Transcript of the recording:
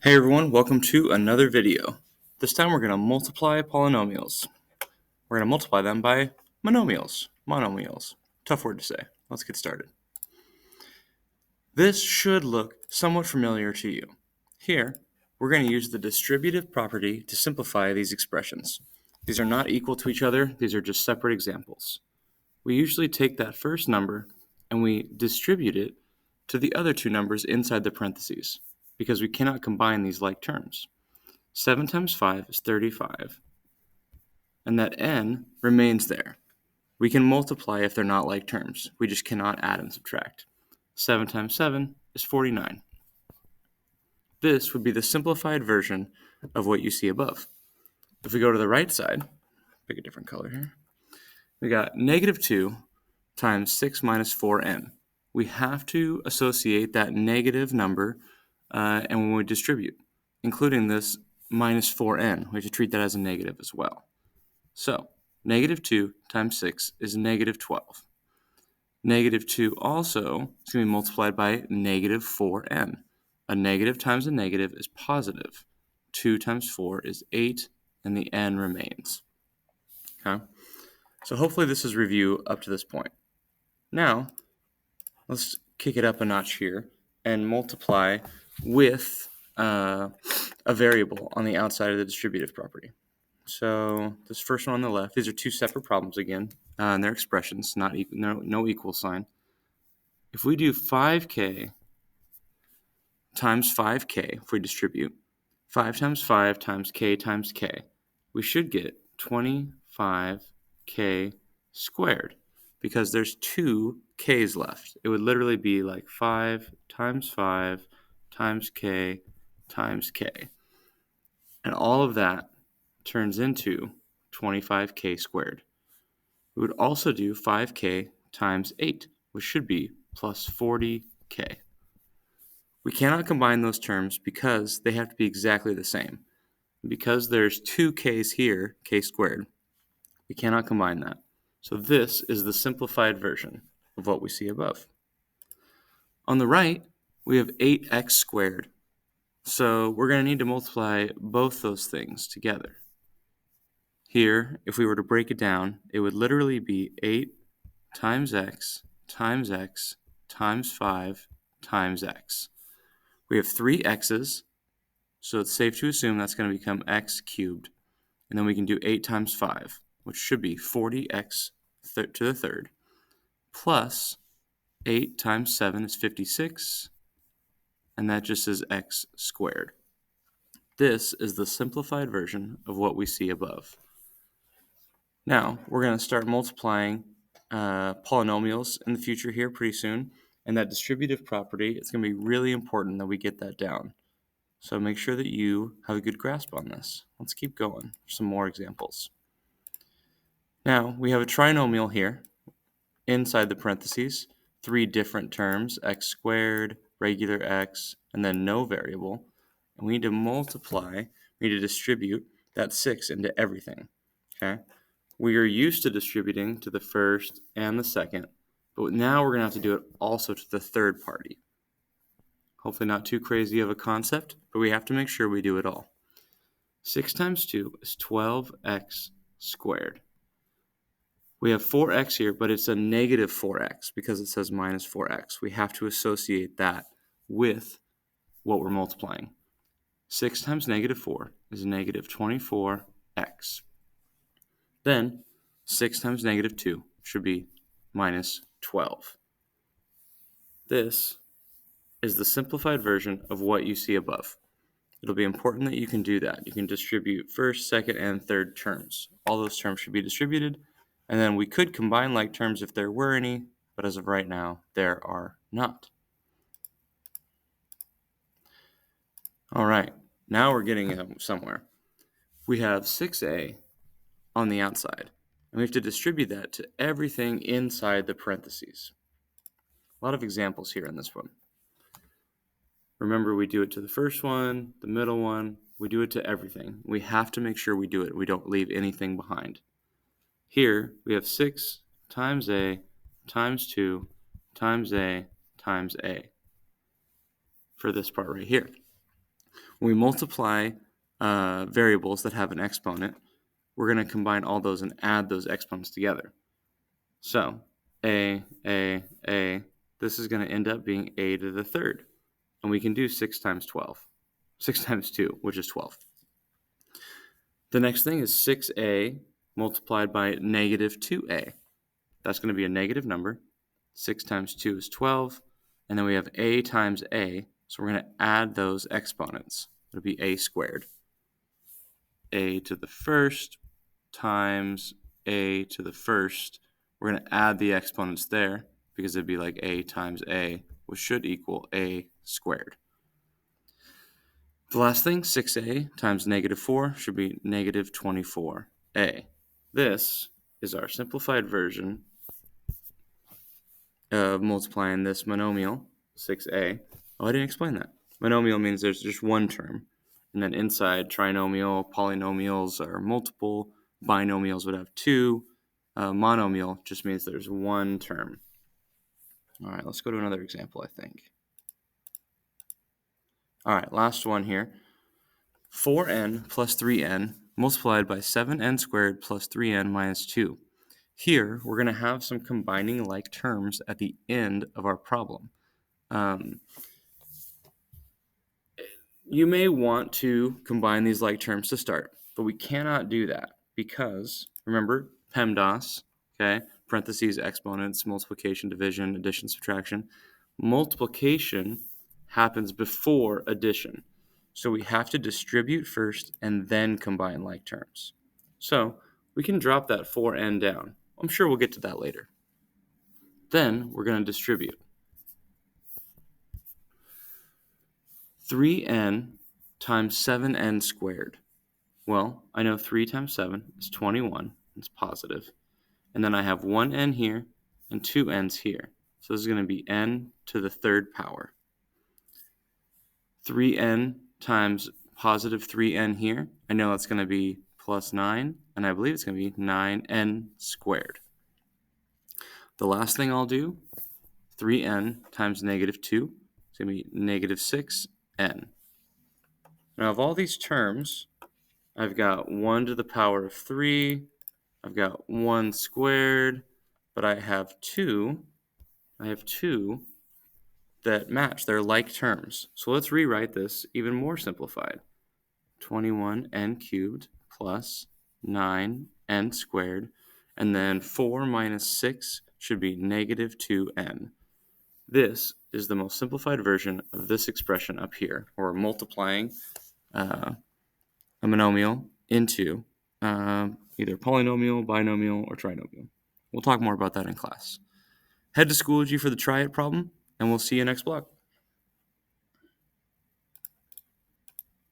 Hey everyone, welcome to another video. This time we're going to multiply polynomials. We're going to multiply them by monomials. Tough word to say. Let's get started. This should look somewhat familiar to you. Here, we're going to use the distributive property to simplify these expressions. These are not equal to each other, these are just separate examples. We usually take that first number and we distribute it to the other two numbers inside the parentheses, because we cannot combine these like terms. 7 times 5 is 35, and that n remains there. We can multiply if they're not like terms. We just cannot add and subtract. 7 times 7 is 49. This would be the simplified version of what you see above. If we go to the right side, pick a different color here, we got negative 2 times 6 minus 4n. We have to associate that negative number and when we distribute, including this minus 4n, we have to treat that as a negative as well. So, negative 2 times 6 is negative 12. Negative 2 also is going to be multiplied by negative 4n. A negative times a negative is positive. 2 times 4 is 8, and the n remains. Okay? So hopefully this is review up to this point. Now, let's kick it up a notch here and multiply with a variable on the outside of the distributive property. So this first one on the left, these are two separate problems again, and they're expressions, no equal sign. If we do 5k times 5k, if we distribute 5 times 5 times k, we should get 25k squared, because there's two k's left. It would literally be like 5 times k, and all of that turns into 25k squared. We would also do 5k times 8, which should be plus 40k. We cannot combine those terms because they have to be exactly the same. Because there's two k's here, k squared, we cannot combine that. So this is the simplified version of what we see above. On the right, we have 8x squared. So we're going to need to multiply both those things together. Here, if we were to break it down, it would literally be 8 times x times 5 times x. We have three x's, so it's safe to assume that's going to become x cubed. And then we can do 8 times 5, which should be 40x to the third, plus 8 times 7 is 56, and that just is x squared. This is the simplified version of what we see above. Now, we're going to start multiplying polynomials in the future here pretty soon, and that distributive property, it's going to be really important that we get that down. So make sure that you have a good grasp on this. Let's keep going. Some more examples. Now, we have a trinomial here. Inside the parentheses, three different terms, x squared, regular x, and then no variable. And we need to multiply, we need to distribute that 6 into everything. Okay? We are used to distributing to the first and the second, but now we're going to have to do it also to the third party. Hopefully not too crazy of a concept, but we have to make sure we do it all. 6 times 2 is 12x squared. We have 4x here, but it's a negative 4x because it says minus 4x. We have to associate that with what we're multiplying. 6 times negative 4 is negative 24x. Then 6 times negative 2 should be minus 12. This is the simplified version of what you see above. It'll be important that you can do that. You can distribute first, second, and third terms. All those terms should be distributed, and then we could combine like terms if there were any, but as of right now, there are not. All right, now we're getting somewhere. We have 6a on the outside, and we have to distribute that to everything inside the parentheses. A lot of examples here in this one. Remember, we do it to the first one, the middle one, we do it to everything. We have to make sure we do it. We don't leave anything behind. Here, we have 6 times a times 2 times a times a for this part right here. When we multiply variables that have an exponent, we're going to combine all those and add those exponents together. So a, this is going to end up being a to the third. And we can do 6 times 12. 6 times 2, which is 12. The next thing is 6a multiplied by negative 2a. That's going to be a negative number. 6 times 2 is 12. And then we have a times a. So we're going to add those exponents. It'll be a squared. A to the first times a to the first. We're going to add the exponents there because it'd be like a times a, which should equal a squared. The last thing, 6a times negative 4 should be negative 24a. This is our simplified version of multiplying this monomial, 6a. Oh, I didn't explain that. Monomial means there's just one term. And then inside, trinomial, polynomials are multiple. Binomials would have two. Monomial just means there's one term. All right, let's go to another example, I think. All right, last one here. 4n plus 3n multiplied by 7n squared plus 3n minus 2. Here, we're going to have some combining like terms at the end of our problem. You may want to combine these like terms to start, but we cannot do that because, remember, PEMDAS, okay, parentheses, exponents, multiplication, division, addition, subtraction. Multiplication happens before addition. So we have to distribute first and then combine like terms. So we can drop that 4n down. I'm sure we'll get to that later. Then we're going to distribute. 3n times 7n squared. Well, I know 3 times 7 is 21. It's positive. And then I have 1n here and 2 n's here. So this is going to be n to the third power. 3n times positive 3n here. I know that's going to be plus 9. And I believe it's going to be 9n squared. The last thing I'll do, 3n times negative 2. It's going to be negative 6n. Now, of all these terms, I've got 1 to the power of 3. I've got 1 squared. But I have two that match. They're like terms. So let's rewrite this even more simplified. 21n cubed plus 9n squared. And then 4 minus 6 should be negative 2n. This is the most simplified version of this expression up here, where we're multiplying a monomial into either polynomial, binomial, or trinomial. We'll talk more about that in class. Head to Schoology for the Try It problem, and we'll see you next block.